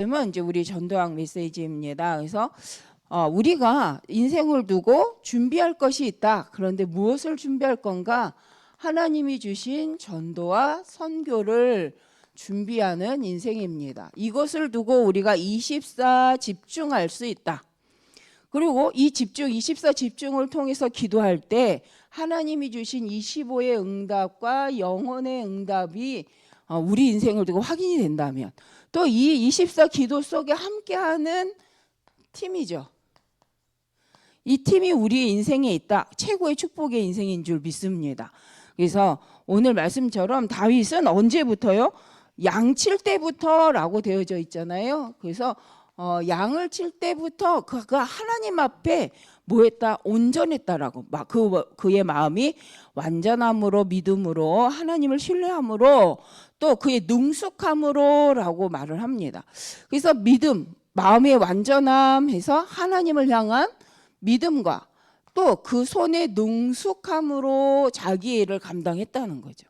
은 이제 우리 전도학 메시지입니다. 그래서 우리가 인생을 두고 준비할 것이 있다. 그런데 무엇을 준비할 건가? 하나님이 주신 전도와 선교를 준비하는 인생입니다. 이것을 두고 우리가 24 집중할 수 있다. 그리고 이 24 집중을 통해서 기도할 때 하나님이 주신 25의 응답과 영혼의 응답이 우리 인생을 두고 확인이 된다면 또 이 24 기도 속에 함께하는 팀이죠. 이 팀이 우리 인생에 있다. 최고의 축복의 인생인 줄 믿습니다. 그래서 오늘 말씀처럼 다윗은 언제부터요? 양 칠 때부터라고 되어져 있잖아요. 그래서 양을 칠 때부터 그가 하나님 앞에 뭐했다? 온전했다라고. 그의 마음이 완전함으로, 믿음으로, 하나님을 신뢰함으로, 또 그의 능숙함으로라고 말을 합니다. 그래서 믿음, 마음의 완전함해서 하나님을 향한 믿음과 또 그 손의 능숙함으로 자기의 일을 감당했다는 거죠.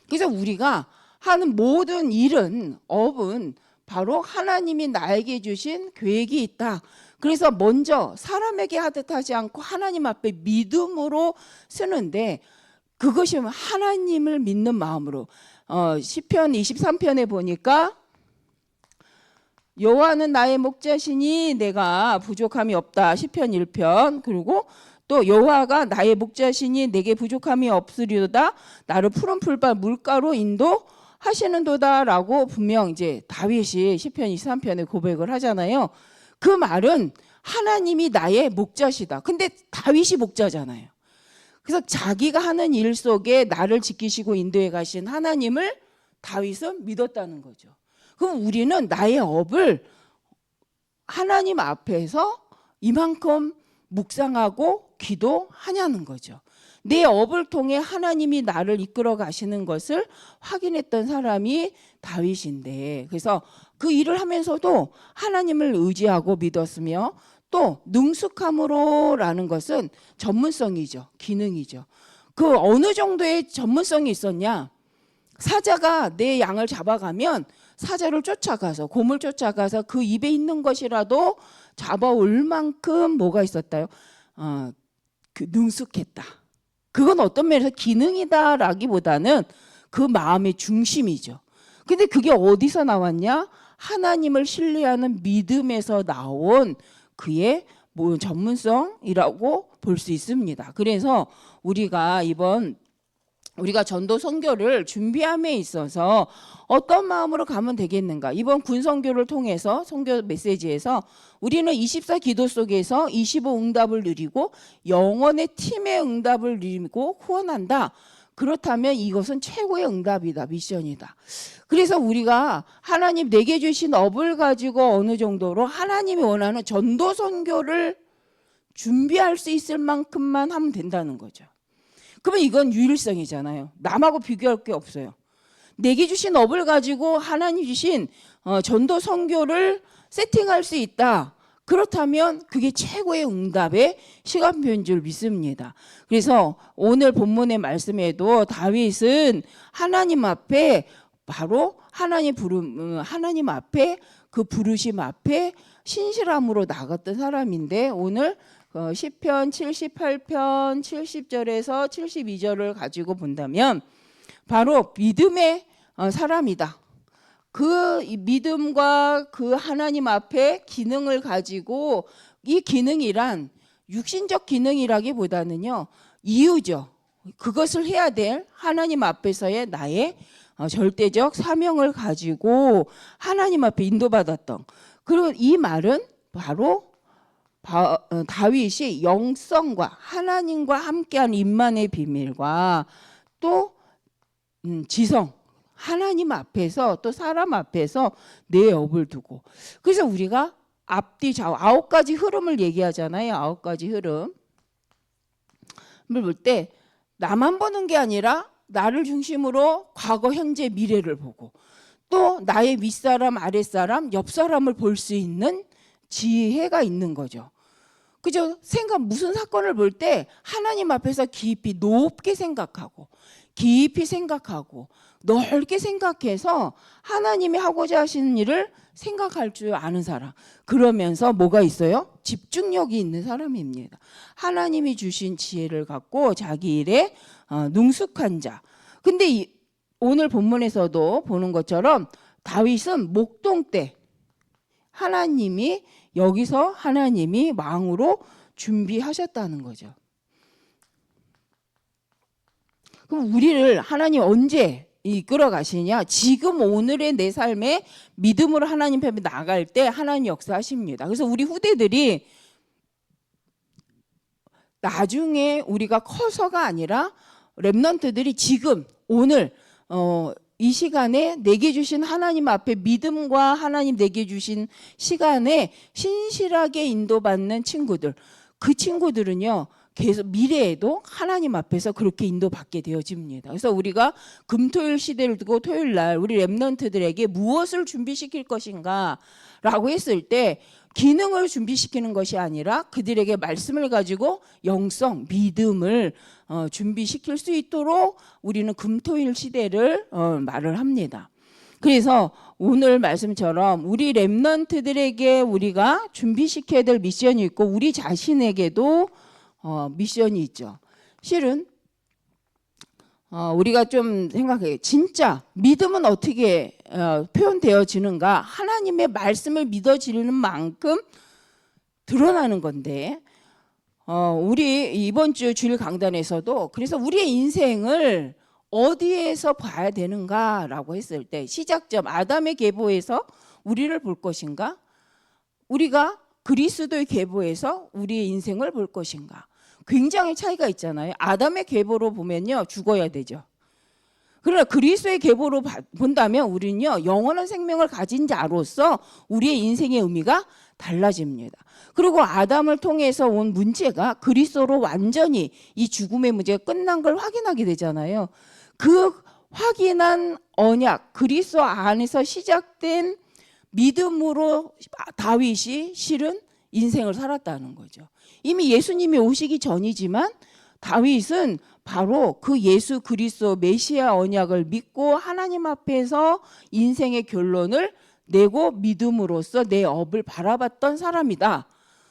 그래서 우리가 하는 모든 일은, 업은 바로 하나님이 나에게 주신 계획이 있다. 그래서 먼저 사람에게 하듯 하지 않고 하나님 앞에 믿음으로 쓰는데, 그것이 하나님을 믿는 마음으로. 시편 23편에 보니까 여호와는 나의 목자시니 내가 부족함이 없다. 시편 1편. 그리고 또 여호와가 나의 목자시니 내게 부족함이 없으리로다. 나를 푸른 풀밭 물가로 인도하시는도다라고 분명 이제 다윗이 시편 23편에 고백을 하잖아요. 그 말은 하나님이 나의 목자시다. 근데 다윗이 목자잖아요. 그래서 자기가 하는 일 속에 나를 지키시고 인도해 가신 하나님을 다윗은 믿었다는 거죠. 그럼 우리는 나의 업을 하나님 앞에서 이만큼 묵상하고 기도하냐는 거죠. 내 업을 통해 하나님이 나를 이끌어 가시는 것을 확인했던 사람이 다윗인데, 그래서 그 일을 하면서도 하나님을 의지하고 믿었으며, 또 능숙함으로라는 것은 전문성이죠. 기능이죠. 그 어느 정도의 전문성이 있었냐? 사자가 내 양을 잡아가면 사자를 쫓아가서, 곰을 쫓아가서 그 입에 있는 것이라도 잡아올 만큼 뭐가 있었다요? 그 능숙했다. 그건 어떤 면에서 기능이다라기보다는 그 마음의 중심이죠. 근데 그게 어디서 나왔냐? 하나님을 신뢰하는 믿음에서 나온 그의 전문성이라고 볼 수 있습니다. 그래서 우리가 우리가 전도 선교를 준비함에 있어서 어떤 마음으로 가면 되겠는가? 이번 군 선교를 통해서 선교 메시지에서 우리는 24 기도 속에서 25 응답을 누리고 영혼의 팀의 응답을 누리고 후원한다. 그렇다면 이것은 최고의 응답이다. 미션이다. 그래서 우리가 하나님 내게 주신 업을 가지고 어느 정도로 하나님이 원하는 전도 선교를 준비할 수 있을 만큼만 하면 된다는 거죠. 그러면 이건 유일성이잖아요. 남하고 비교할 게 없어요. 내게 주신 업을 가지고 하나님 주신 전도 선교를 세팅할 수 있다. 그렇다면 그게 최고의 응답의 시간표인 줄 믿습니다. 그래서 오늘 본문의 말씀에도 다윗은 하나님 앞에 바로 하나님 앞에 그 부르심 앞에 신실함으로 나갔던 사람인데, 오늘 시편 78편 70절에서 72절을 가지고 본다면 바로 믿음의 사람이다. 그 믿음과 그 하나님 앞에 기능을 가지고, 이 기능이란 육신적 기능이라기보다는요, 이유죠. 그것을 해야 될 하나님 앞에서의 나의 절대적 사명을 가지고 하나님 앞에 인도받았던, 그리고 이 말은 바로 다윗이 영성과 하나님과 함께한 임만의 비밀과 또 지성, 하나님 앞에서 또 사람 앞에서 내 업을 두고, 그래서 우리가 앞뒤 좌우 9가지 흐름을 얘기하잖아요. 9가지 흐름을 볼 때 나만 보는 게 아니라 나를 중심으로 과거, 현재, 미래를 보고, 또 나의 윗사람, 아랫사람, 옆사람을 볼 수 있는 지혜가 있는 거죠. 그죠? 무슨 사건을 볼 때 하나님 앞에서 깊이 높게 생각하고 깊이 생각하고 넓게 생각해서 하나님이 하고자 하시는 일을 생각할 줄 아는 사람. 그러면서 뭐가 있어요? 집중력이 있는 사람입니다. 하나님이 주신 지혜를 갖고 자기 일에 능숙한 자. 근데 오늘 본문에서도 보는 것처럼 다윗은 목동 때 여기서 하나님이 왕으로 준비하셨다는 거죠. 그럼 우리를 하나님 언제 이끌어 가시냐? 지금 오늘의 내 삶에 믿음으로 하나님 앞에 나갈 때 하나님 역사하십니다. 그래서 우리 후대들이 나중에 우리가 커서가 아니라 렘넌트들이 지금 오늘 이 시간에 내게 주신 하나님 앞에 믿음과 하나님 내게 주신 시간에 신실하게 인도받는 친구들, 그 친구들은요 계속 미래에도 하나님 앞에서 그렇게 인도받게 되어집니다. 그래서 우리가 금토일 시대를 두고 토요일 날 우리 렘넌트들에게 무엇을 준비시킬 것인가 라고 했을 때 기능을 준비시키는 것이 아니라 그들에게 말씀을 가지고 영성, 믿음을 준비시킬 수 있도록 우리는 금토일 시대를 말을 합니다. 그래서 오늘 말씀처럼 우리 렘넌트들에게 우리가 준비시켜야 될 미션이 있고 우리 자신에게도 미션이 있죠. 실은 우리가 좀 생각해요. 진짜 믿음은 어떻게 표현되어지는가? 하나님의 말씀을 믿어지는 만큼 드러나는 건데 우리 이번 주 주일 강단에서도 그래서 우리의 인생을 어디에서 봐야 되는가라고 했을 때 시작점 아담의 계보에서 우리를 볼 것인가? 우리가 그리스도의 계보에서 우리의 인생을 볼 것인가? 굉장히 차이가 있잖아요. 아담의 계보로 보면요 죽어야 되죠. 그러나 그리스도의 계보로 본다면 우리는요 영원한 생명을 가진 자로서 우리의 인생의 의미가 달라집니다. 그리고 아담을 통해서 온 문제가 그리스도로 완전히 이 죽음의 문제가 끝난 걸 확인하게 되잖아요. 그 확인한 언약, 그리스도 안에서 시작된 믿음으로 다윗이 실은 인생을 살았다는 거죠. 이미 예수님이 오시기 전이지만 다윗은 바로 그 예수 그리스도 메시아 언약을 믿고 하나님 앞에서 인생의 결론을 내고 믿음으로써 내 업을 바라봤던 사람이다.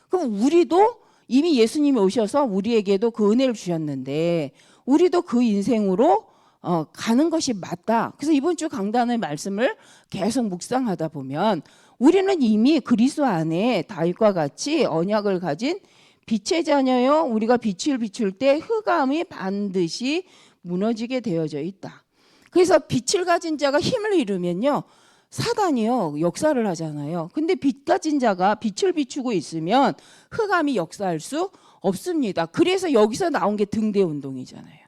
그럼 우리도 이미 예수님이 오셔서 우리에게도 그 은혜를 주셨는데 우리도 그 인생으로 가는 것이 맞다. 그래서 이번 주 강단의 말씀을 계속 묵상하다 보면 우리는 이미 그리스도 안에 다윗과 같이 언약을 가진 빛의 자녀요. 우리가 빛을 비출 때 흑암이 반드시 무너지게 되어져 있다. 그래서 빛을 가진 자가 힘을 잃으면요. 사단이요. 역사를 하잖아요. 근데 빛 가진 자가 빛을 비추고 있으면 흑암이 역사할 수 없습니다. 그래서 여기서 나온 게 등대 운동이잖아요.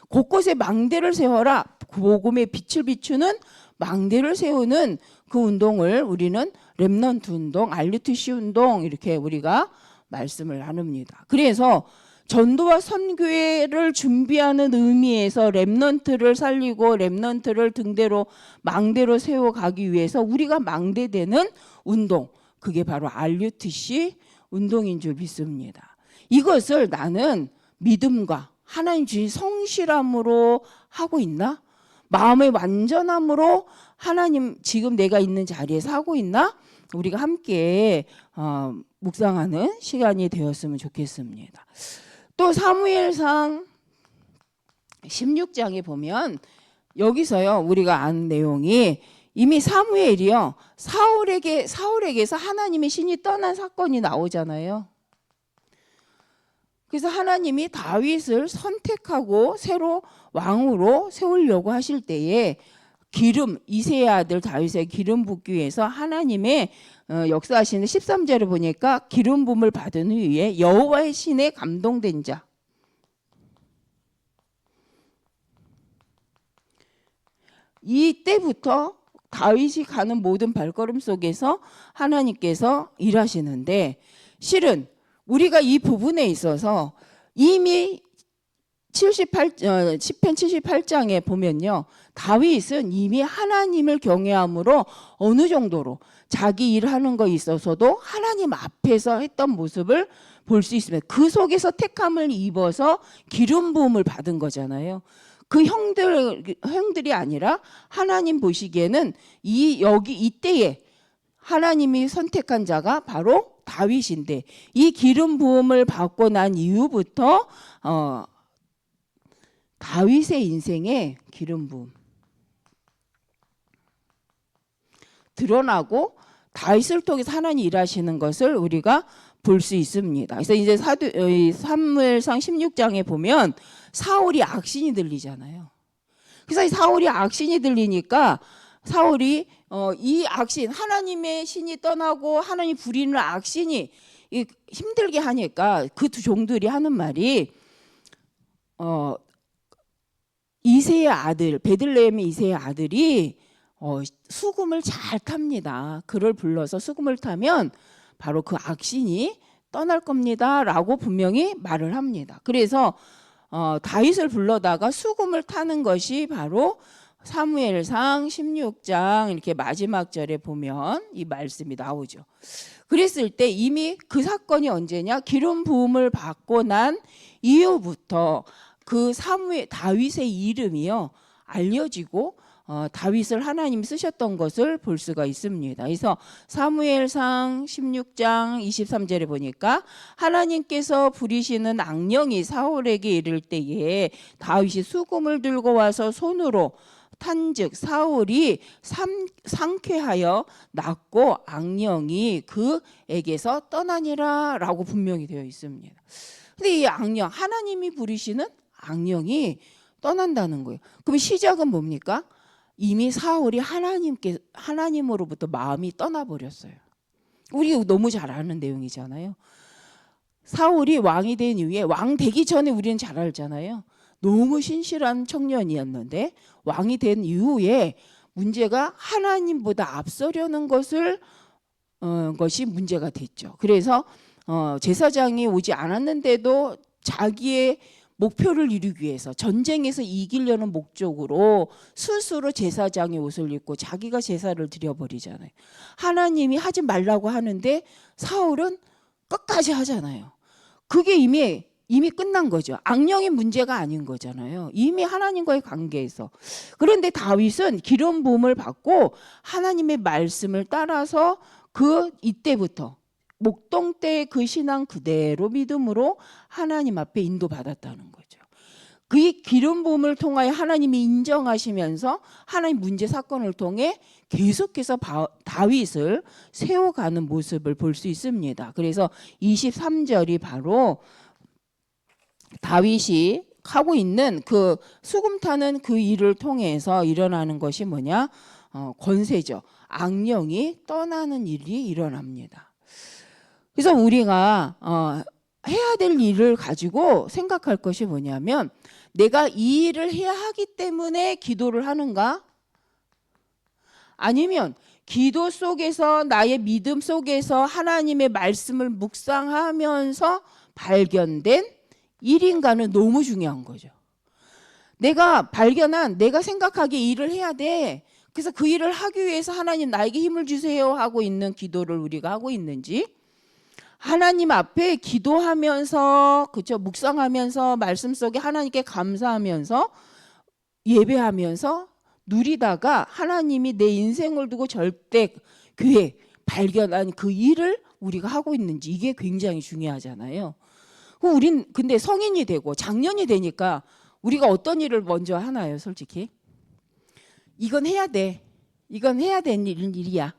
곳곳에 망대를 세워라. 복음의 빛을 비추는 망대를 세우는 그 운동을 우리는 렘넌트 운동, RUTC 운동 이렇게 우리가 말씀을 나눕니다. 그래서 전도와 선교회를 준비하는 의미에서 렘넌트를 살리고 렘넌트를 등대로 망대로 세워가기 위해서 우리가 망대되는 운동, 그게 바로 RUTC 운동인 줄 믿습니다. 이것을 나는 믿음과 하나님 주신 성실함으로 하고 있나? 마음의 완전함으로 하나님 지금 내가 있는 자리에서 하고 있나? 우리가 함께 묵상하는 시간이 되었으면 좋겠습니다. 또 사무엘상 16장에 보면 여기서요 우리가 아는 내용이 이미 사무엘이요 사울에게서 하나님의 신이 떠난 사건이 나오잖아요. 그래서 하나님이 다윗을 선택하고 새로 왕으로 세우려고 하실 때에 기름, 이새의 아들 다윗의 기름 붓기 위해서 하나님의 역사하시는 13절을 보니까 기름 부음을 받은 후에 여호와의 신에 감동된 자. 이때부터 다윗이 가는 모든 발걸음 속에서 하나님께서 일하시는데 실은 우리가 이 부분에 있어서 이미 시편 78장에 보면요. 다윗은 이미 하나님을 경외함으로 어느 정도로 자기 일하는 거에 있어서도 하나님 앞에서 했던 모습을 볼 수 있습니다. 그 속에서 택함을 입어서 기름 부음을 받은 거잖아요. 그 형들이 아니라 하나님 보시기에는 이때에 하나님이 선택한 자가 바로 다윗인데, 이 기름 부음을 받고 난 이후부터 다윗의 인생에 기름 부음 드러나고 다윗을 통해서 하나님 일하시는 것을 우리가 볼 수 있습니다. 그래서 이제 사무엘상 16장에 보면 사울이 악신이 들리잖아요. 그래서 이 사울이 악신이 들리니까 사울이 이 악신, 하나님의 신이 떠나고 하나님 부리는 악신이 힘들게 하니까 그 두 종들이 하는 말이 이새의 아들, 베들레헴의 이새의 아들이 수금을 잘 탑니다. 그를 불러서 수금을 타면 바로 그 악신이 떠날 겁니다 라고 분명히 말을 합니다. 그래서 다윗을 불러다가 수금을 타는 것이 바로 사무엘상 16장 이렇게 마지막 절에 보면 이 말씀이 나오죠. 그랬을 때 이미 그 사건이 언제냐? 기름 부음을 받고 난 이후부터 그 다윗의 이름이요 알려지고 다윗을 하나님 쓰셨던 것을 볼 수가 있습니다. 그래서 사무엘상 16장 23절에 보니까 하나님께서 부리시는 악령이 사울에게 이를 때에 다윗이 수금을 들고 와서 손으로 탄즉 사울이 상쾌하여 낫고 악령이 그에게서 떠나니라 라고 분명히 되어 있습니다. 근데 이 악령, 하나님이 부리시는 악령이 떠난다는 거예요. 그럼 시작은 뭡니까? 이미 사울이 하나님으로부터 마음이 떠나버렸어요. 우리 너무 잘 아는 내용이잖아요. 사울이 왕이 된 이후에, 왕 되기 전에 우리는 잘 알잖아요. 너무 신실한 청년이었는데 왕이 된 이후에 문제가 하나님보다 앞서려는 것이 문제가 됐죠. 그래서 제사장이 오지 않았는데도 자기의 목표를 이루기 위해서 전쟁에서 이기려는 목적으로 스스로 제사장의 옷을 입고 자기가 제사를 드려버리잖아요. 하나님이 하지 말라고 하는데 사울은 끝까지 하잖아요. 그게 이미 끝난 거죠. 악령의 문제가 아닌 거잖아요. 이미 하나님과의 관계에서. 그런데 다윗은 기름 부음을 받고 하나님의 말씀을 따라서 이때부터 목동 때의 그 신앙 그대로 믿음으로 하나님 앞에 인도받았다는 거죠. 그 기름 부음을 통하여 하나님이 인정하시면서 하나님 문제 사건을 통해 계속해서 다윗을 세워가는 모습을 볼 수 있습니다. 그래서 23절이 바로 다윗이 하고 있는 그 수금 타는 그 일을 통해서 일어나는 것이 뭐냐? 권세죠. 악령이 떠나는 일이 일어납니다. 그래서 우리가 해야 될 일을 가지고 생각할 것이 뭐냐면, 내가 이 일을 해야 하기 때문에 기도를 하는가? 아니면 기도 속에서, 나의 믿음 속에서 하나님의 말씀을 묵상하면서 발견된 일인가는 너무 중요한 거죠. 내가 생각하기에 일을 해야 돼. 그래서 그 일을 하기 위해서 하나님 나에게 힘을 주세요 하고 있는 기도를 우리가 하고 있는지, 하나님 앞에 기도하면서, 그렇죠, 묵상하면서 말씀 속에 하나님께 감사하면서 예배하면서 누리다가 하나님이 내 인생을 두고 절대 교회 발견한 그 일을 우리가 하고 있는지, 이게 굉장히 중요하잖아요. 우린 근데 성인이 되고 장년이 되니까 우리가 어떤 일을 먼저 하나요? 솔직히 이건 해야 돼, 이건 해야 되는 일이야.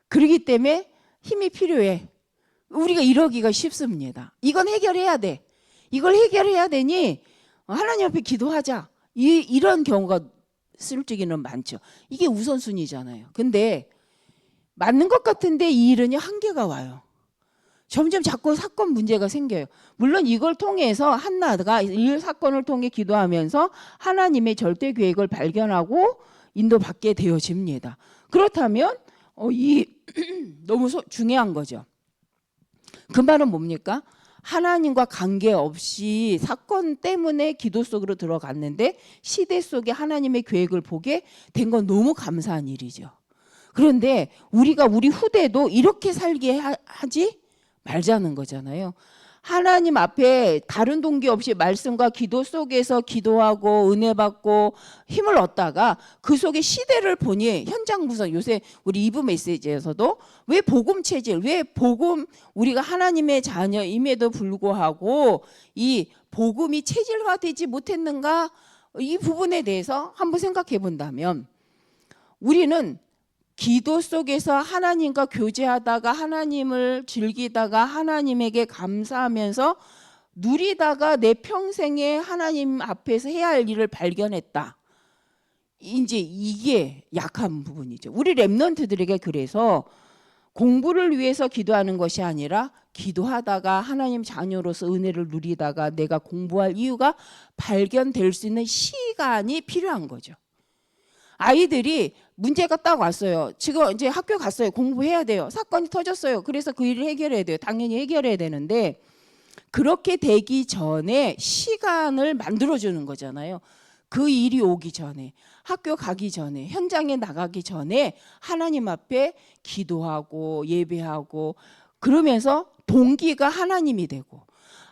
그렇기 때문에 힘이 필요해. 우리가 이러기가 쉽습니다. 이건 해결해야 돼, 이걸 해결해야 되니 하나님 앞에 기도하자, 이런 경우가 솔직히는 많죠. 이게 우선순위잖아요. 근데 맞는 것 같은데 이 일은 한계가 와요. 점점 자꾸 사건 문제가 생겨요. 물론 이걸 통해서 한나가 이 사건을 통해 기도하면서 하나님의 절대 계획을 발견하고 인도받게 되어집니다. 그렇다면 너무 중요한 거죠. 그 말은 뭡니까? 하나님과 관계없이 사건 때문에 기도 속으로 들어갔는데 시대 속에 하나님의 계획을 보게 된 건 너무 감사한 일이죠. 그런데 우리 후대도 이렇게 살게 하지 말자는 거잖아요. 하나님 앞에 다른 동기 없이 말씀과 기도 속에서 기도하고 은혜 받고 힘을 얻다가 그 속에 시대를 보니 현장 구성, 요새 우리 2부 메시지에서도 왜 복음 체질, 왜 복음, 우리가 하나님의 자녀임에도 불구하고 이 복음이 체질화되지 못했는가, 이 부분에 대해서 한번 생각해 본다면, 우리는 기도 속에서 하나님과 교제하다가 하나님을 즐기다가 하나님에게 감사하면서 누리다가 내 평생에 하나님 앞에서 해야 할 일을 발견했다. 이제 이게 약한 부분이죠. 우리 랩런트들에게 그래서 공부를 위해서 기도하는 것이 아니라 기도하다가 하나님 자녀로서 은혜를 누리다가 내가 공부할 이유가 발견될 수 있는 시간이 필요한 거죠. 아이들이 문제가 딱 왔어요. 지금 이제 학교 갔어요. 공부해야 돼요. 사건이 터졌어요. 그래서 그 일을 해결해야 돼요. 당연히 해결해야 되는데 그렇게 되기 전에 시간을 만들어주는 거잖아요. 그 일이 오기 전에, 학교 가기 전에, 현장에 나가기 전에 하나님 앞에 기도하고 예배하고 그러면서 동기가 하나님이 되고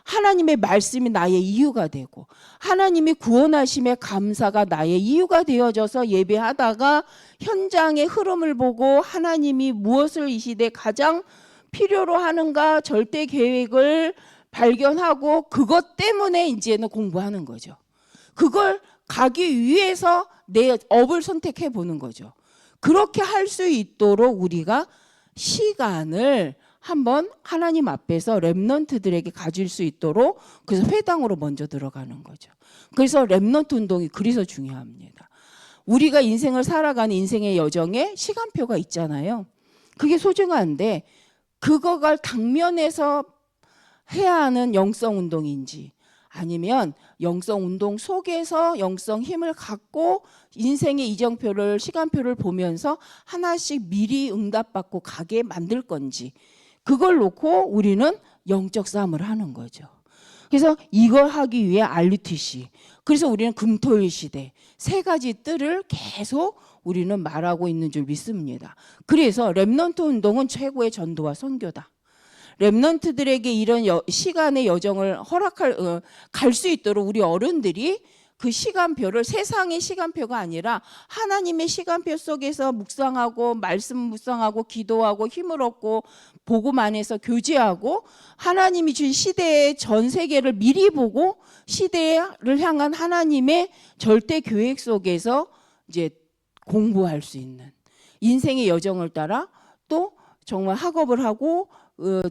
하나님의 말씀이 나의 이유가 되고 하나님이 구원하심의 감사가 나의 이유가 되어져서 예배하다가 현장의 흐름을 보고 하나님이 무엇을 이 시대에 가장 필요로 하는가 절대 계획을 발견하고 그것 때문에 이제는 공부하는 거죠. 그걸 가기 위해서 내 업을 선택해 보는 거죠. 그렇게 할 수 있도록 우리가 시간을 한번 하나님 앞에서 랩런트들에게 가질 수 있도록, 그래서 회당으로 먼저 들어가는 거죠. 그래서 랩런트 운동이 그래서 중요합니다. 우리가 인생을 살아가는 인생의 여정에 시간표가 있잖아요. 그게 소중한데 그거가 당면에서 해야 하는 영성 운동인지 아니면 영성 운동 속에서 영성 힘을 갖고 인생의 이정표를, 시간표를 보면서 하나씩 미리 응답받고 가게 만들 건지, 그걸 놓고 우리는 영적 싸움을 하는 거죠. 그래서 이걸 하기 위해 RUTC, 그래서 우리는 금토일 시대 세 가지 뜰을 계속 우리는 말하고 있는 줄 믿습니다. 그래서 랩넌트 운동은 최고의 전도와 선교다. 랩넌트들에게 이런 시간의 여정을 갈 수 있도록 우리 어른들이 그 시간표를, 세상의 시간표가 아니라 하나님의 시간표 속에서 묵상하고 말씀 묵상하고 기도하고 힘을 얻고 복음 안에서 교제하고 하나님이 준 시대의 전 세계를 미리 보고 시대를 향한 하나님의 절대 계획 속에서 이제 공부할 수 있는 인생의 여정을 따라 또 정말 학업을 하고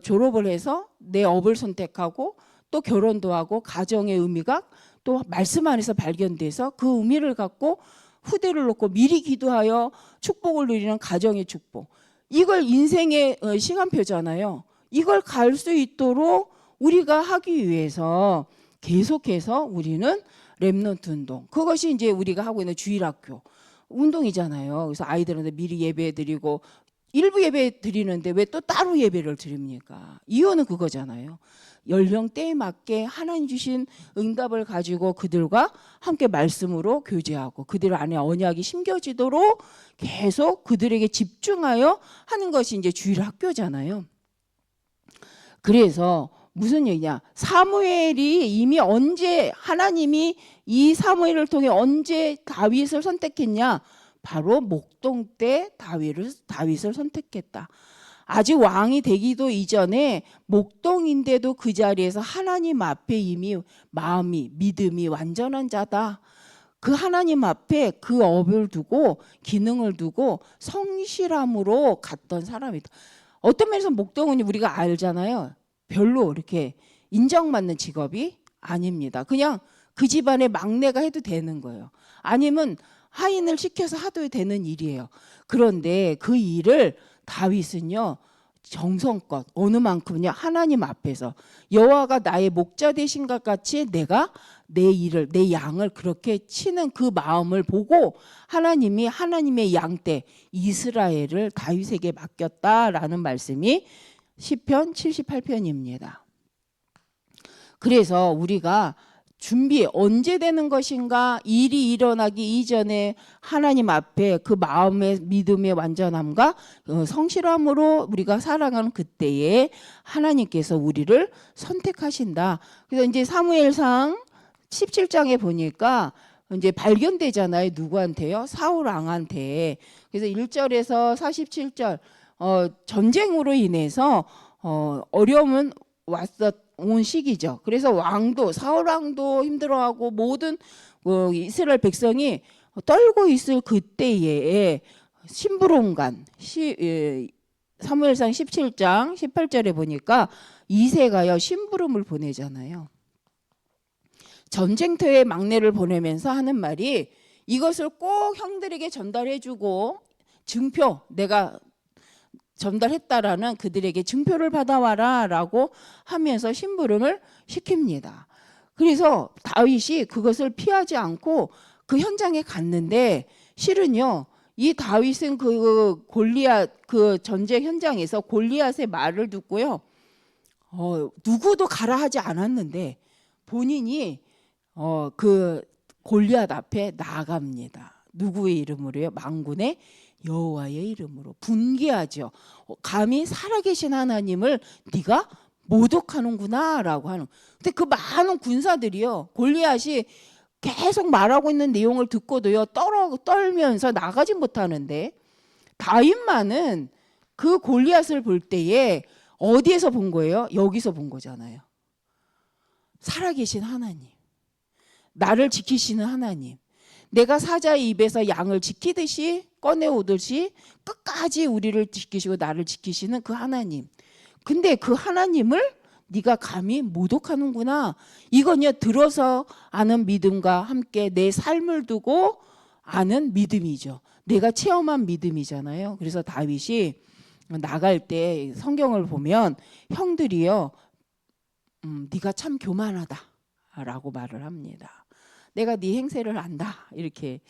졸업을 해서 내 업을 선택하고 또 결혼도 하고 가정의 의미가 또 말씀 안에서 발견돼서 그 의미를 갖고 후대를 놓고 미리 기도하여 축복을 누리는 가정의 축복. 이걸 인생의 시간표잖아요. 이걸 갈 수 있도록 우리가 하기 위해서 계속해서 우리는 랩넌트 운동, 그것이 이제 우리가 하고 있는 주일학교 운동이잖아요. 그래서 아이들한테 미리 예배 드리고 일부 예배 드리는데 왜 또 따로 예배를 드립니까? 이유는 그거잖아요. 연령대에 맞게 하나님 주신 응답을 가지고 그들과 함께 말씀으로 교제하고 그들 안에 언약이 심겨지도록 계속 그들에게 집중하여 하는 것이 이제 주일 학교잖아요. 그래서 무슨 얘기냐? 사무엘이 이미 언제, 하나님이 이 사무엘을 통해 언제 다윗을 선택했냐? 바로 목동 때 다윗을 선택했다. 아직 왕이 되기도 이전에 목동인데도 그 자리에서 하나님 앞에 이미 마음이, 믿음이 완전한 자다. 그 하나님 앞에 그 업을 두고 기능을 두고 성실함으로 갔던 사람이다. 어떤 면에서 목동은 우리가 알잖아요. 별로 이렇게 인정받는 직업이 아닙니다. 그냥 그 집안의 막내가 해도 되는 거예요. 아니면 하인을 시켜서 하도 되는 일이에요. 그런데 그 일을 다윗은요, 정성껏 어느 만큼은요, 하나님 앞에서 여호와가 나의 목자 되신 것 같이 내가 내 일을, 내 양을 그렇게 치는 그 마음을 보고 하나님이 하나님의 양떼 이스라엘을 다윗에게 맡겼다라는 말씀이 시편 78편입니다. 그래서 우리가 준비 언제 되는 것인가? 일이 일어나기 이전에 하나님 앞에 그 마음의 믿음의 완전함과 성실함으로 우리가 살아가는 그때에 하나님께서 우리를 선택하신다. 그래서 이제 사무엘상 17장에 보니까 이제 발견되잖아요. 누구한테요? 사울 왕한테. 그래서 1절에서 47절 전쟁으로 인해서 어려움은 온 시기죠. 그래서 왕도 사울 왕도 힘들어하고 모든 이스라엘 백성이 떨고 있을 그때에 심부름관 사무엘상 17장 18절에 보니까 이새가요 심부름을 보내잖아요. 전쟁터에 막내를 보내면서 하는 말이 이것을 꼭 형들에게 전달해주고 증표 내가 전달했다라는 그들에게 증표를 받아와라 라고 하면서 심부름을 시킵니다. 그래서 다윗이 그것을 피하지 않고 그 현장에 갔는데 실은요 이 다윗은 그 골리앗 그 전쟁 현장에서 골리앗의 말을 듣고요 누구도 가라 하지 않았는데 본인이 그 골리앗 앞에 나갑니다. 누구의 이름으로요? 만군의 여호와의 이름으로 분개하죠. 감히 살아계신 하나님을 네가 모독하는구나 라고 하는. 근데 그 많은 군사들이요 골리앗이 계속 말하고 있는 내용을 듣고도요 떨면서 나가지 못하는데 다윗만은 그 골리앗을 볼 때에 어디에서 본 거예요? 여기서 본 거잖아요. 살아계신 하나님, 나를 지키시는 하나님, 내가 사자의 입에서 양을 지키듯이 꺼내오듯이 끝까지 우리를 지키시고 나를 지키시는 그 하나님. 근데 그 하나님을 네가 감히 모독하는구나. 이건요 들어서 아는 믿음과 함께 내 삶을 두고 아는 믿음이죠. 내가 체험한 믿음이잖아요. 그래서 다윗이 나갈 때 성경을 보면 형들이요 네가 참 교만하다라고 말을 합니다. 내가 네 행세를 안다 이렇게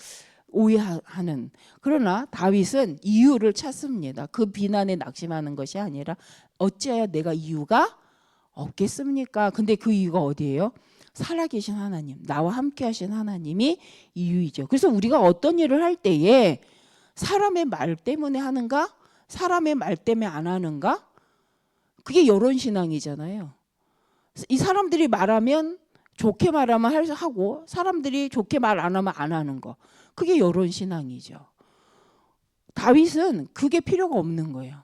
오해하는. 그러나 다윗은 이유를 찾습니다. 그 비난에 낙심하는 것이 아니라 어찌하여 내가 이유가 없겠습니까? 근데 그 이유가 어디예요? 살아계신 하나님, 나와 함께 하신 하나님이 이유이죠. 그래서 우리가 어떤 일을 할 때에 사람의 말 때문에 하는가? 사람의 말 때문에 안 하는가? 그게 여론신앙이잖아요. 이 사람들이 말하면 좋게 말하면 하고 사람들이 좋게 말 안 하면 안 하는 거. 그게 여론신앙이죠. 다윗은 그게 필요가 없는 거예요.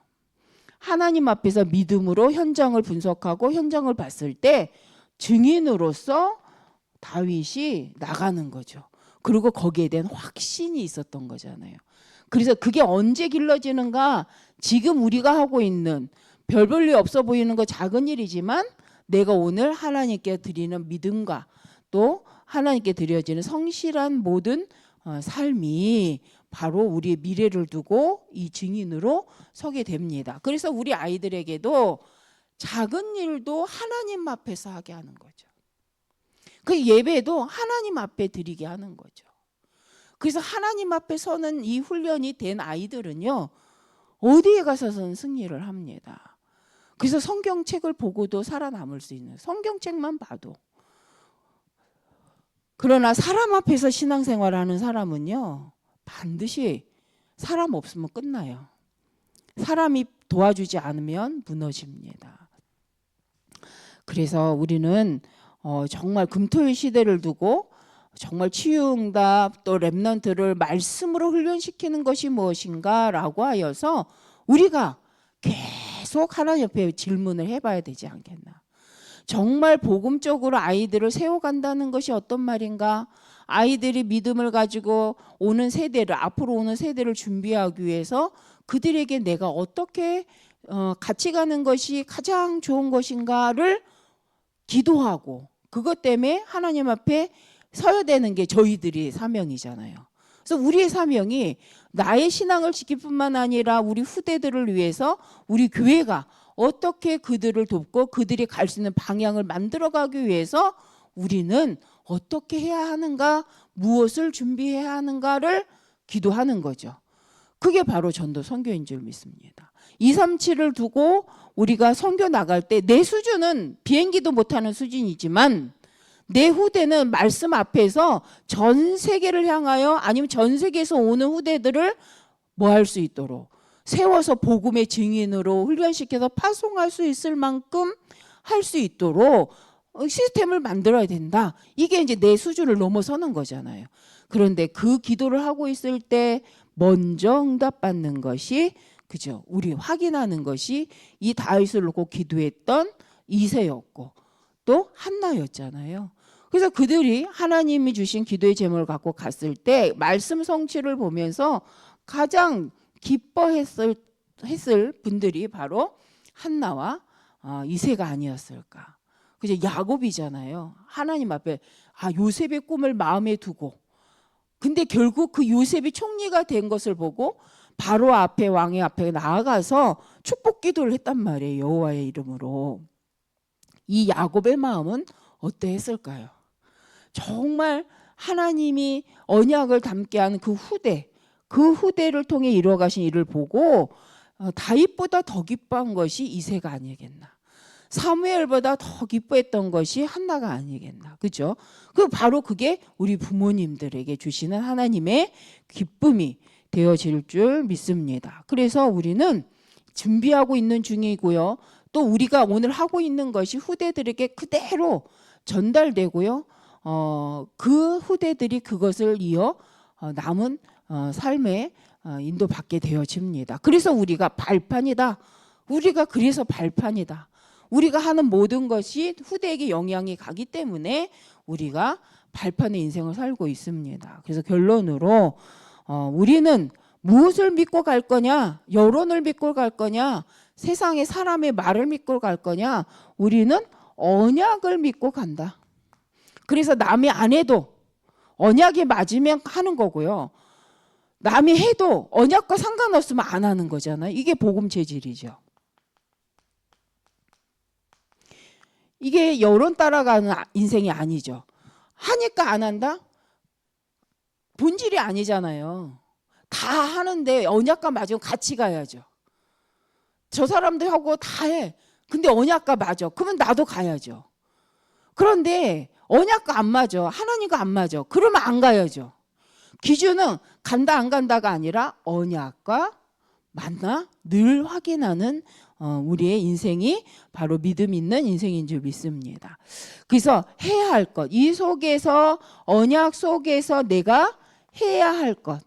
하나님 앞에서 믿음으로 현장을 분석하고 현장을 봤을 때 증인으로서 다윗이 나가는 거죠. 그리고 거기에 대한 확신이 있었던 거잖아요. 그래서 그게 언제 길러지는가? 지금 우리가 하고 있는 별 볼 일 없어 보이는 거 작은 일이지만 내가 오늘 하나님께 드리는 믿음과 또 하나님께 드려지는 성실한 모든 삶이 바로 우리의 미래를 두고 이 증인으로 서게 됩니다. 그래서 우리 아이들에게도 작은 일도 하나님 앞에서 하게 하는 거죠. 그 예배도 하나님 앞에 드리게 하는 거죠. 그래서 하나님 앞에 서는 이 훈련이 된 아이들은요 어디에 가서는 승리를 합니다. 그래서 성경책을 보고도 살아남을 수 있는, 성경책만 봐도. 그러나 사람 앞에서 신앙생활하는 사람은요 반드시 사람 없으면 끝나요. 사람이 도와주지 않으면 무너집니다. 그래서 우리는 정말 금토일 시대를 두고 정말 치유응답 또 렘넌트를 말씀으로 훈련시키는 것이 무엇인가 라고 하여서 우리가 계속 하나님 옆에 질문을 해봐야 되지 않겠나. 정말 복음적으로 아이들을 세워간다는 것이 어떤 말인가. 아이들이 믿음을 가지고 오는 세대를, 앞으로 오는 세대를 준비하기 위해서 그들에게 내가 어떻게 같이 가는 것이 가장 좋은 것인가를 기도하고 그것 때문에 하나님 앞에 서야 되는 게 저희들이 사명이잖아요. 그래서 우리의 사명이 나의 신앙을 지킬 뿐만 아니라 우리 후대들을 위해서 우리 교회가 어떻게 그들을 돕고 그들이 갈 수 있는 방향을 만들어가기 위해서 우리는 어떻게 해야 하는가, 무엇을 준비해야 하는가를 기도하는 거죠. 그게 바로 전도 선교인 줄 믿습니다. 237을 두고 우리가 선교 나갈 때 내 수준은 비행기도 못하는 수준이지만 내 후대는 말씀 앞에서 전 세계를 향하여 아니면 전 세계에서 오는 후대들을 뭐 할 수 있도록 세워서 복음의 증인으로 훈련시켜서 파송할 수 있을 만큼 할 수 있도록 시스템을 만들어야 된다. 이게 이제 내 수준을 넘어서는 거잖아요. 그런데 그 기도를 하고 있을 때 먼저 응답받는 것이 그죠? 우리 확인하는 것이 이 다윗을 놓고 기도했던 이새였고 또 한나였잖아요. 그래서 그들이 하나님이 주신 기도의 제목을 갖고 갔을 때 말씀 성취를 보면서 가장 기뻐했을 분들이 바로 한나와 이새가 아니었을까. 그죠? 야곱이잖아요. 하나님 앞에 요셉의 꿈을 마음에 두고 근데 결국 그 요셉이 총리가 된 것을 보고 바로 앞에 왕의 앞에 나아가서 축복 기도를 했단 말이에요. 여호와의 이름으로. 이 야곱의 마음은 어떠했을까요? 정말 하나님이 언약을 담게 한 그 후대를 통해 이루어가신 일을 보고 다윗보다 더 기뻐한 것이 이새가 아니겠나. 사무엘보다 더 기뻐했던 것이 한나가 아니겠나. 그죠? 바로 그게 우리 부모님들에게 주시는 하나님의 기쁨이 되어질 줄 믿습니다. 그래서 우리는 준비하고 있는 중이고요. 또 우리가 오늘 하고 있는 것이 후대들에게 그대로 전달되고요. 그 후대들이 그것을 이어 남은 삶에 인도받게 되어집니다. 그래서 우리가 발판이다. 그래서 발판이다. 우리가 하는 모든 것이 후대에게 영향이 가기 때문에 우리가 발판의 인생을 살고 있습니다. 그래서 결론으로 우리는 무엇을 믿고 갈 거냐? 여론을 믿고 갈 거냐? 세상의 사람의 말을 믿고 갈 거냐? 우리는 언약을 믿고 간다. 그래서 남이 안 해도 언약이 맞으면 하는 거고요. 남이 해도 언약과 상관없으면 안 하는 거잖아요. 이게 복음 체질이죠. 이게 여론 따라가는 인생이 아니죠. 하니까 안 한다? 본질이 아니잖아요. 다 하는데 언약과 맞으면 같이 가야죠. 저 사람들 하고 다 해. 근데 언약과 맞아. 그러면 나도 가야죠. 그런데 언약과 안 맞아. 하나님과 안 맞아. 그러면 안 가야죠. 기준은 간다 안 간다가 아니라 언약과 맞나? 늘 확인하는 우리의 인생이 바로 믿음 있는 인생인 줄 믿습니다. 그래서 해야 할 것, 이 속에서 언약 속에서 내가 해야 할 것.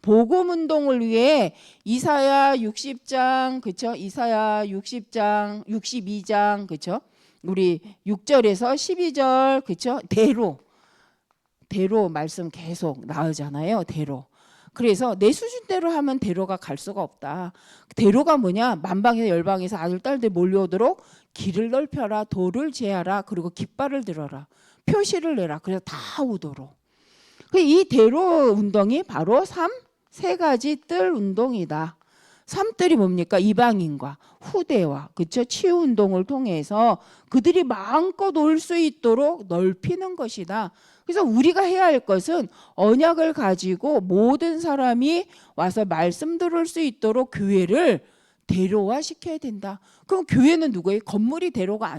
복음 운동을 위해 이사야 60장 그렇죠? 이사야 60장, 62장 그렇죠? 우리 6절에서 12절 그렇죠? 대로 말씀 계속 나오잖아요. 대로. 그래서 내 수준대로 하면 대로가 갈 수가 없다. 대로가 뭐냐? 만방에서 열방에서 아들 딸들 몰려오도록 길을 넓혀라, 도를 제하라, 그리고 깃발을 들어라, 표시를 내라. 그래서 다 오도록. 이 대로 운동이 바로 세 가지 뜰 운동이다. 3뜰이 뭡니까? 이방인과 후대와 그쵸? 치유 운동을 통해서 그들이 마음껏 올 수 있도록 넓히는 것이다. 그래서 우리가 해야 할 것은 언약을 가지고 모든 사람이 와서 말씀 들을 수 있도록 교회를 대로화시켜야 된다. 그럼 교회는 누구예요? 건물이 대로가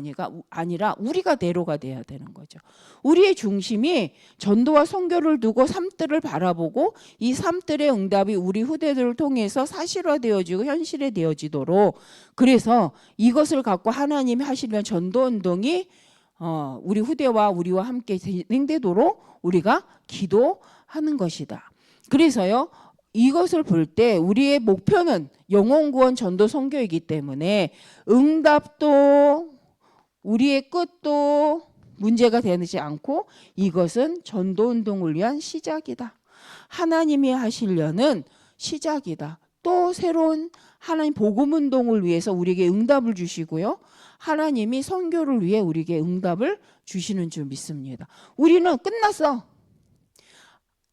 아니라 우리가 대로가 돼야 되는 거죠. 우리의 중심이 전도와 선교를 두고 삶들을 바라보고 이 삶들의 응답이 우리 후대들을 통해서 사실화되어지고 현실에 되어지도록, 그래서 이것을 갖고 하나님이 하시려는 전도운동이 우리 후대와 우리와 함께 진행되도록 우리가 기도하는 것이다. 그래서요, 이것을 볼 때 우리의 목표는 영혼구원 전도 선교이기 때문에 응답도 우리의 끝도 문제가 되지 않고 이것은 전도운동을 위한 시작이다. 하나님이 하시려는 시작이다. 또 새로운 하나님 복음운동을 위해서 우리에게 응답을 주시고요, 하나님이 선교를 위해 우리에게 응답을 주시는 줄 믿습니다. 우리는 끝났어,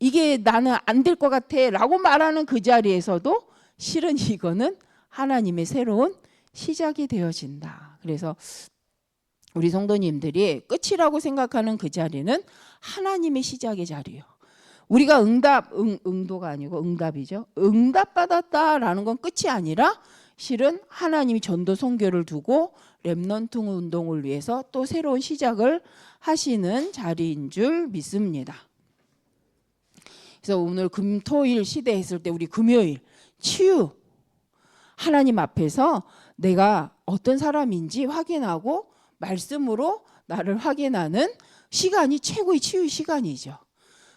이게 나는 안 될 것 같아 라고 말하는 그 자리에서도 실은 이거는 하나님의 새로운 시작이 되어진다. 그래서 우리 성도님들이 끝이라고 생각하는 그 자리는 하나님의 시작의 자리예요. 우리가 응도가 아니고 응답이죠. 응답받았다라는 건 끝이 아니라 실은 하나님이 전도 선교를 두고 렘넌트 운동을 위해서 또 새로운 시작을 하시는 자리인 줄 믿습니다. 그래서 오늘 금토일 시대 했을 때 우리 금요일 치유, 하나님 앞에서 내가 어떤 사람인지 확인하고 말씀으로 나를 확인하는 시간이 최고의 치유 시간이죠.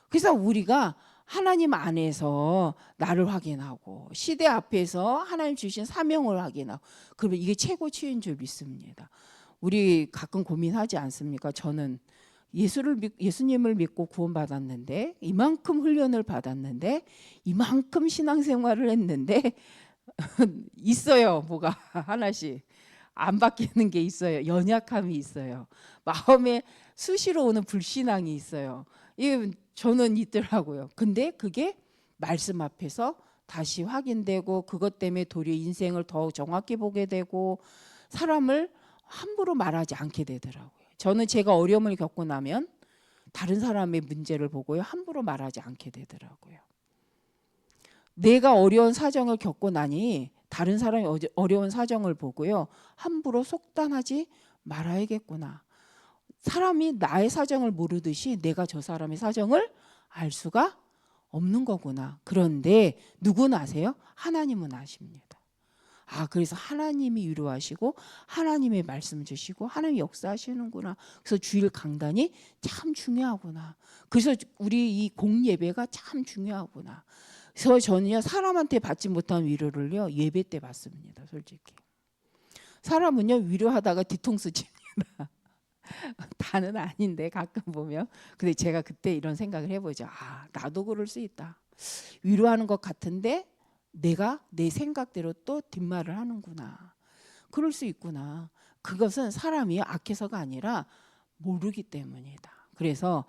그래서 우리가 하나님 안에서 나를 확인하고 시대 앞에서 하나님 주신 사명을 확인하고, 그러면 이게 최고 치유인 줄 믿습니다. 우리 가끔 고민하지 않습니까? 저는 예수님을 믿고 구원받았는데, 이만큼 훈련을 받았는데, 이만큼 신앙생활을 했는데 있어요. 뭐가 하나씩 안 바뀌는 게 있어요. 연약함이 있어요. 마음에 수시로 오는 불신앙이 있어요. 이게 저는 있더라고요. 근데 그게 말씀 앞에서 다시 확인되고, 그것 때문에 도리어 인생을 더 정확히 보게 되고 사람을 함부로 말하지 않게 되더라고요. 저는 제가 어려움을 겪고 나면 다른 사람의 문제를 보고요, 함부로 말하지 않게 되더라고요. 내가 어려운 사정을 겪고 나니 다른 사람이 어려운 사정을 보고요, 함부로 속단하지 말아야겠구나. 사람이 나의 사정을 모르듯이 내가 저 사람의 사정을 알 수가 없는 거구나. 그런데 누구는 아세요? 하나님은 아십니다. 그래서 하나님이 위로하시고 하나님의 말씀 주시고 하나님이 역사하시는구나. 그래서 주일 강단이 참 중요하구나. 그래서 우리 이 공예배가 참 중요하구나. 그래서 저는요, 사람한테 받지 못한 위로를요, 예배 때 받습니다. 솔직히 사람은요, 위로하다가 뒤통수 칩니다. 다는 아닌데 가끔 보면. 근데 제가 그때 이런 생각을 해보죠. 나도 그럴 수 있다. 위로하는 것 같은데 내가 내 생각대로 또 뒷말을 하는구나. 그럴 수 있구나. 그것은 사람이 악해서가 아니라 모르기 때문이다. 그래서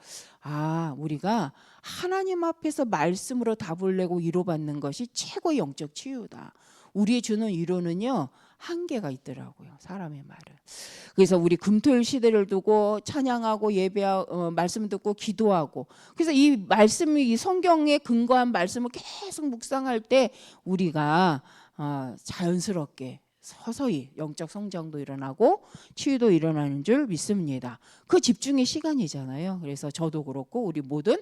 우리가 하나님 앞에서 말씀으로 답을 내고 위로받는 것이 최고의 영적 치유다. 우리의 주는 위로는요, 한계가 있더라고요. 사람의 말은. 그래서 우리 금토일 시대를 두고 찬양하고 예배하고 말씀 듣고 기도하고, 그래서 이 말씀이 이 성경에 근거한 말씀을 계속 묵상할 때 우리가 자연스럽게 서서히 영적 성장도 일어나고 치유도 일어나는 줄 믿습니다. 그 집중의 시간이잖아요. 그래서 저도 그렇고 우리 모든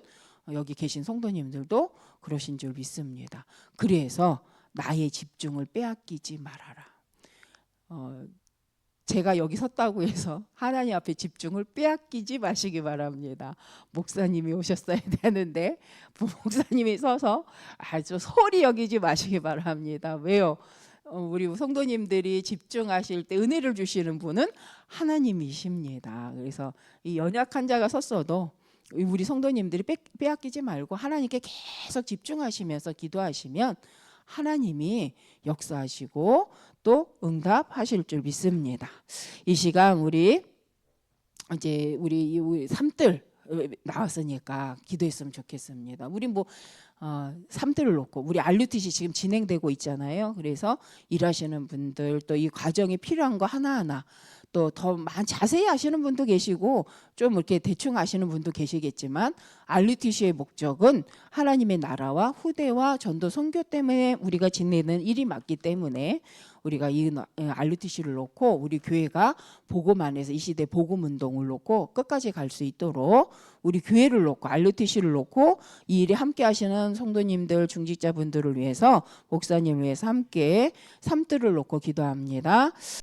여기 계신 성도님들도 그러신 줄 믿습니다. 그래서 나의 집중을 빼앗기지 말아라. 제가 여기 섰다고 해서 하나님 앞에 집중을 빼앗기지 마시기 바랍니다. 목사님이 오셨어야 되는데 목사님이 서서 아주 소홀히 여기지 마시기 바랍니다. 왜요? 우리 성도님들이 집중하실 때 은혜를 주시는 분은 하나님이십니다. 그래서 이 연약한 자가 섰어도 우리 성도님들이 빼앗기지 말고 하나님께 계속 집중하시면서 기도하시면 하나님이 역사하시고 또 응답하실 줄 믿습니다. 이 시간 우리 삼들 나왔으니까 기도했으면 좋겠습니다. 우리 삼들을 놓고 우리 RUTC 지금 진행되고 있잖아요. 그래서 일하시는 분들 또 이 과정에 필요한 거 하나하나 또 더 자세히 아시는 분도 계시고 좀 이렇게 대충 아시는 분도 계시겠지만 RUTC의 목적은 하나님의 나라와 후대와 전도 선교 때문에 우리가 지내는 일이 맞기 때문에 우리가 이 RUTC를 놓고 우리 교회가 복음 안에서 이 시대 복음 운동을 놓고 끝까지 갈 수 있도록 우리 교회를 놓고 RUTC를 놓고 이 일에 함께 하시는 성도님들 중직자분들을 위해서 목사님을 위해서 함께 삼들을 놓고 기도합니다.